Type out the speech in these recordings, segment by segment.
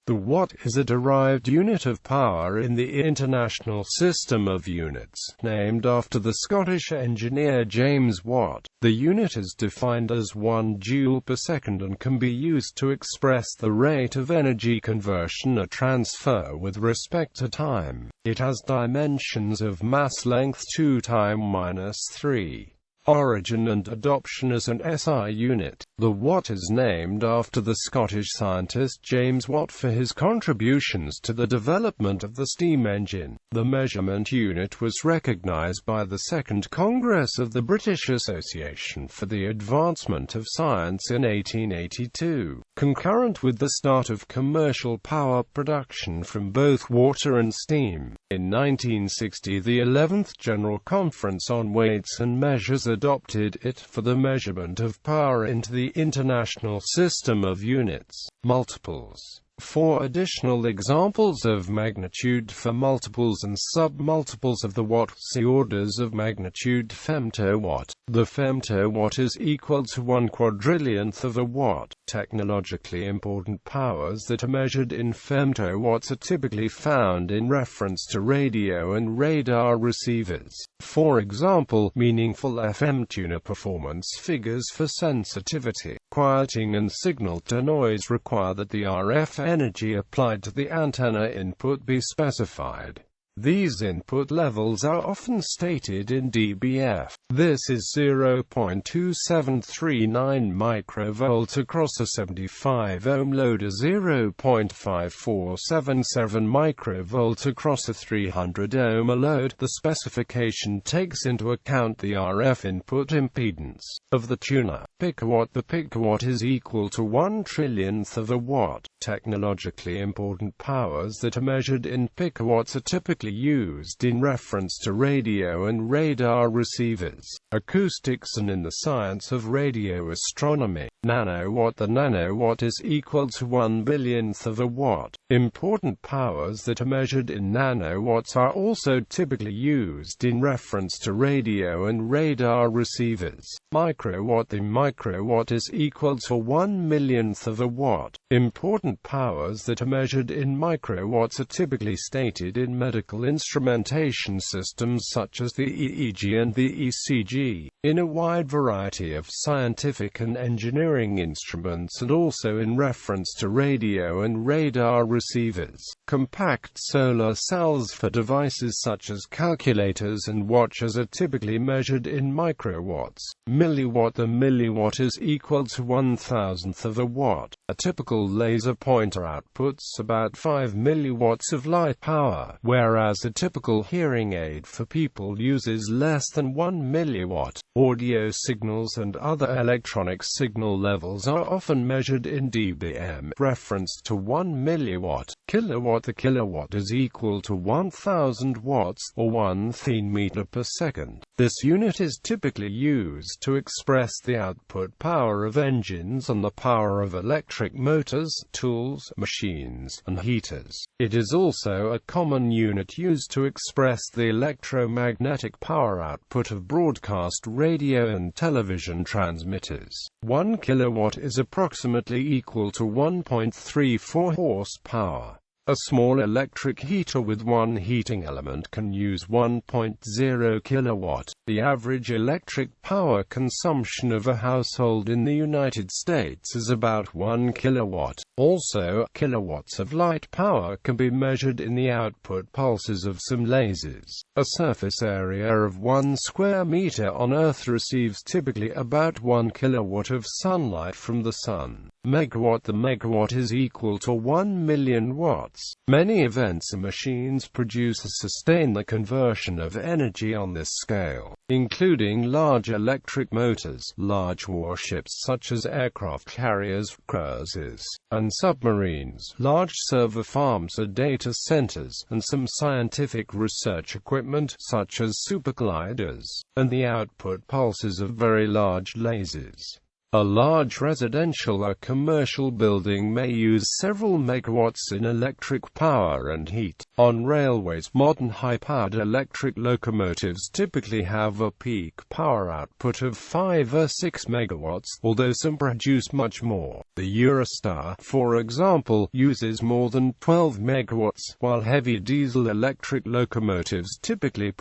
The watt is a derived unit of power in the International System of Units, named after the Scottish engineer James Watt. The unit is defined as 1 joule per second and can be used to express the rate of energy conversion or transfer with respect to time. It has dimensions of mass length 2 × 3. Origin and adoption as an SI unit. The watt is named after the Scottish scientist James Watt for his contributions to the development of the steam engine. The measurement unit was recognized by the Second Congress of the British Association for the Advancement of Science in 1882, concurrent with the start of commercial power production from both water and steam. In 1960, the 11th General Conference on Weights and Measures adopted it for the measurement of power into the International System of Units. Multiples. 4 additional examples of magnitude for multiples and sub-multiples of the watt. See orders of magnitude. Femtowatt. The femtowatt is equal to 1/400,000th of a watt. Technologically important powers that are measured in femtowatts are typically found in reference to radio and radar receivers. For example, meaningful FM tuner performance figures for sensitivity, quieting and signal-to-noise require that the RF energy applied to the antenna input be specified. These input levels are often stated in dBF. This is 0.2739 microvolt across a 75 ohm load, or 0.5477 microvolt across a 300 ohm load. The specification takes into account the RF input impedance of the tuner. Picowatt. The picowatt is equal to 1/1,000,000th of a watt. Technologically important powers that are measured in picowatts are typically used in reference to radio and radar receivers, acoustics, and in the science of radio astronomy. Nanowatt. The nanowatt is equal to 1/1000,000th of a watt. Important powers that are measured in nanowatts are also typically used in reference to radio and radar receivers. Microwatt. The microwatt is equal to 1/1,000,000th of a watt. Important powers that are measured in microwatts are typically stated in medical instrumentation systems such as the EEG and the ECG, in a wide variety of scientific and engineering instruments, and also in reference to radio and radar receivers. Compact solar cells for devices such as calculators and watches are typically measured in microwatts. Milliwatt. The milliwatt is equal to 1/1000th of a watt. A typical laser pointer outputs about 5 milliwatts of light power, whereas a typical hearing aid for people uses less than 1 milliwatt. Audio signals and other electronic signal levels are often measured in dBm, referenced to 1 milliwatt. Kilowatt. The kilowatt is equal to 1000 watts, or 1 meter per second. This unit is typically used to express the output power of engines and the power of electric motors, tools, machines, and heaters. It is also a common unit used to express the electromagnetic power output of broadcast radio and television transmitters. 1 kilowatt is approximately equal to 1.34 horsepower. A small electric heater with one heating element can use 1.0 kilowatt. The average electric power consumption of a household in the United States is about 1 kilowatt. Also, kilowatts of light power can be measured in the output pulses of some lasers. A surface area of 1 square meter on Earth receives typically about 1 kilowatt of sunlight from the sun. Megawatt. The megawatt is equal to 1,000,000 watts. Many events and machines produce or sustain the conversion of energy on this scale, including large electric motors, large warships such as aircraft carriers, cruisers, and submarines, large server farms or data centers, and some scientific research equipment, such as supergliders, and the output pulses of very large lasers. A large residential or commercial building may use several megawatts in electric power and heat. On railways, modern high-powered electric locomotives typically have a peak power output of 5 or 6 megawatts, although some produce much more. The Eurostar, for example, uses more than 12 megawatts, while heavy diesel electric locomotives typically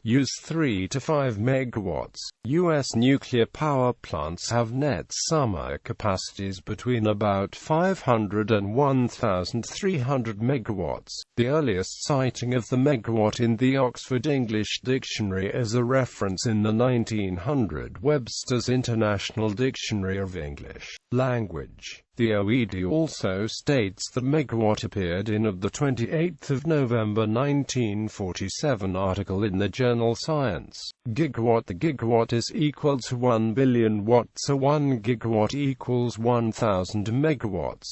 use 3 to 5 megawatts. U.S. nuclear power plants have net summer capacities between about 500 and 1,300 megawatts. The earliest citing of the megawatt in the Oxford English Dictionary is a reference in the 1900 Webster's International Dictionary of English Language. The OED also states that megawatt appeared in the 28th of November 1947 article in the journal Science. Gigawatt. The gigawatt is equal to 1 billion watts, so 1 gigawatt equals 1,000 megawatts.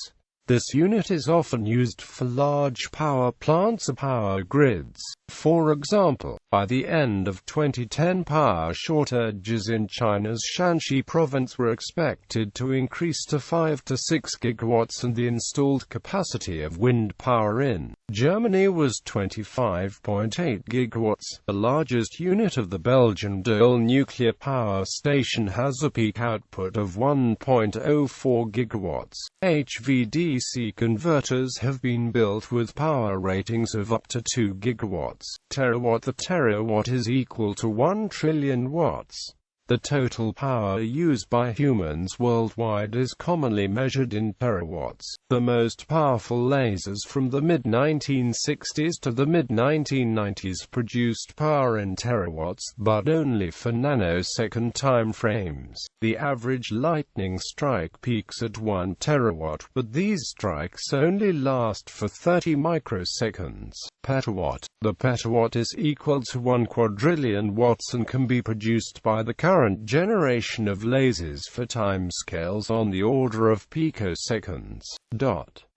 This unit is often used for large power plants or power grids. For example, by the end of 2010, power shortages in China's Shanxi province were expected to increase to 5 to 6 gigawatts, and the installed capacity of wind power in Germany was 25.8 gigawatts. The largest unit of the Belgian Doel nuclear power station has a peak output of 1.04 gigawatts. HVDC converters have been built with power ratings of up to 2 gigawatts. Terawatt. The terawatt is equal to 1 trillion watts. The total power used by humans worldwide is commonly measured in terawatts. The most powerful lasers from the mid-1960s to the mid-1990s produced power in terawatts, but only for nanosecond time frames. The average lightning strike peaks at 1 terawatt, but these strikes only last for 30 microseconds. Petawatt. The petawatt is equal to 1 quadrillion watts and can be produced by the current generation of lasers for timescales on the order of picoseconds.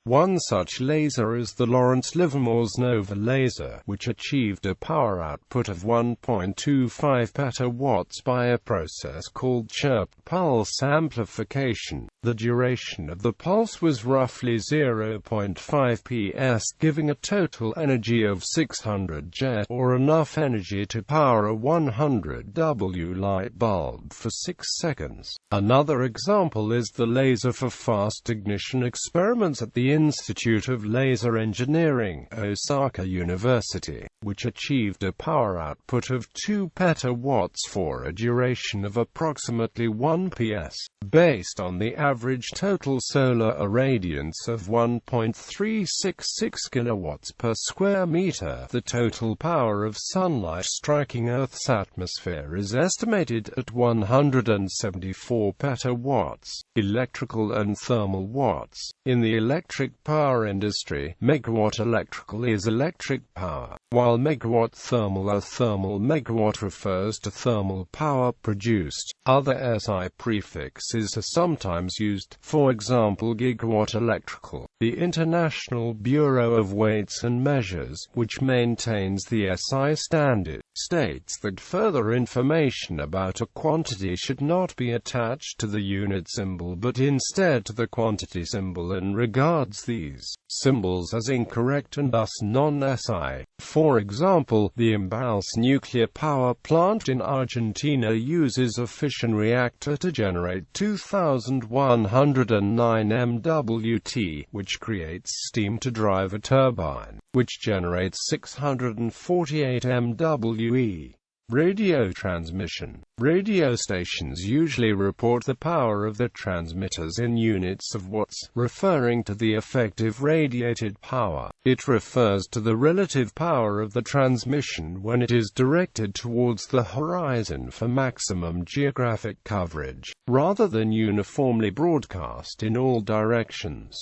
One such laser is the Lawrence Livermore's Nova laser, which achieved a power output of 1.25 petawatts by a process called chirp pulse amplification. The duration of the pulse was roughly 0.5 ps, giving a total energy of 600 J, or enough energy to power a 100 W light bulb for 6 seconds. Another example is the laser for fast ignition experiments at the Institute of Laser Engineering, Osaka University, which achieved a power output of 2 petawatts for a duration of approximately 1 ps. Based on the average total solar irradiance of 1.366 kilowatts per square meter, the total power of sunlight striking Earth's atmosphere is estimated at 174 petawatts. Electrical and thermal watts. In the electric power industry, megawatt electrical is electric power, while megawatt thermal or thermal megawatt refers to thermal power produced. Other SI prefixes are sometimes used, for example gigawatt electrical. The International Bureau of Weights and Measures, which maintains the SI standard, states that further information about a quantity should not be attached to the unit symbol but instead to the quantity symbol, and regards these symbols as incorrect and thus non-SI. For example, the Embalse nuclear power plant in Argentina uses a fission reactor to generate 2,109 MWT, which creates steam to drive a turbine, which generates 648 MWE. Radio transmission. Radio stations usually report the power of the transmitters in units of watts, referring to the effective radiated power. It refers to the relative power of the transmission when it is directed towards the horizon for maximum geographic coverage, rather than uniformly broadcast in all directions.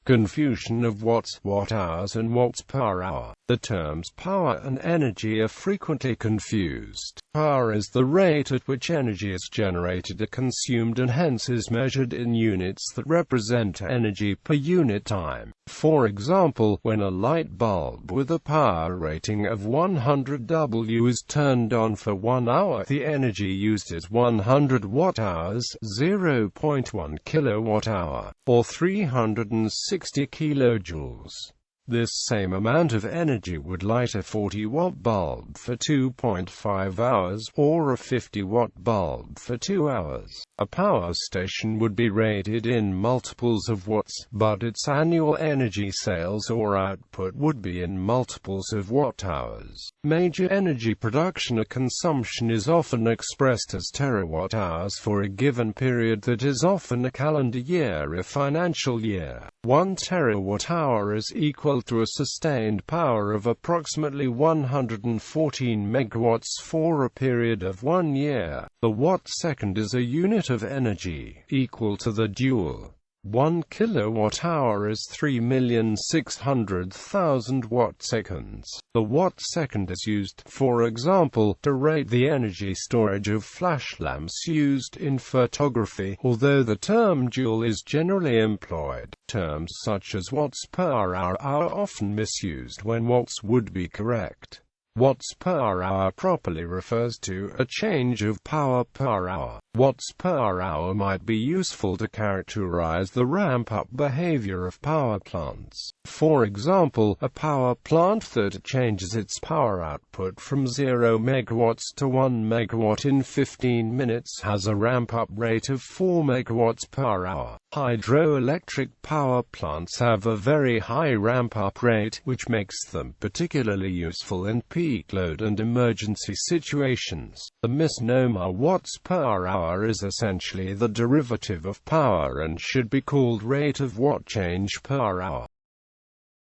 Confusion of watts, watt-hours and watts per hour. The terms power and energy are frequently confused. Power is the rate at which energy is generated or consumed and hence is measured in units that represent energy per unit time. For example, when a light bulb with a power rating of 100 W is turned on for 1 hour, the energy used is 100 watt-hours, 0.1 kilowatt-hour, or 360 kilojoules. This same amount of energy would light a 40-watt bulb for 2.5 hours, or a 50-watt bulb for 2 hours. A power station would be rated in multiples of watts, but its annual energy sales or output would be in multiples of watt-hours. Major energy production or consumption is often expressed as terawatt-hours for a given period that is often a calendar year or financial year. 1 terawatt-hour is equal to a sustained power of approximately 114 megawatts for a period of 1 year. The watt-second is a unit of energy, equal to the joule. 1 kilowatt-hour is 3,600,000 watt-seconds. The watt-second is used, for example, to rate the energy storage of flash lamps used in photography, although the term joule is generally employed. Terms such as watts per hour are often misused when watts would be correct. Watts per hour properly refers to a change of power per hour. Watts per hour might be useful to characterize the ramp-up behavior of power plants. For example, a power plant that changes its power output from 0 megawatts to 1 megawatt in 15 minutes has a ramp-up rate of 4 megawatts per hour. Hydroelectric power plants have a very high ramp-up rate, which makes them particularly useful in peak load and emergency situations. The misnomer watts per hour is essentially the derivative of power and should be called rate of watt change per hour.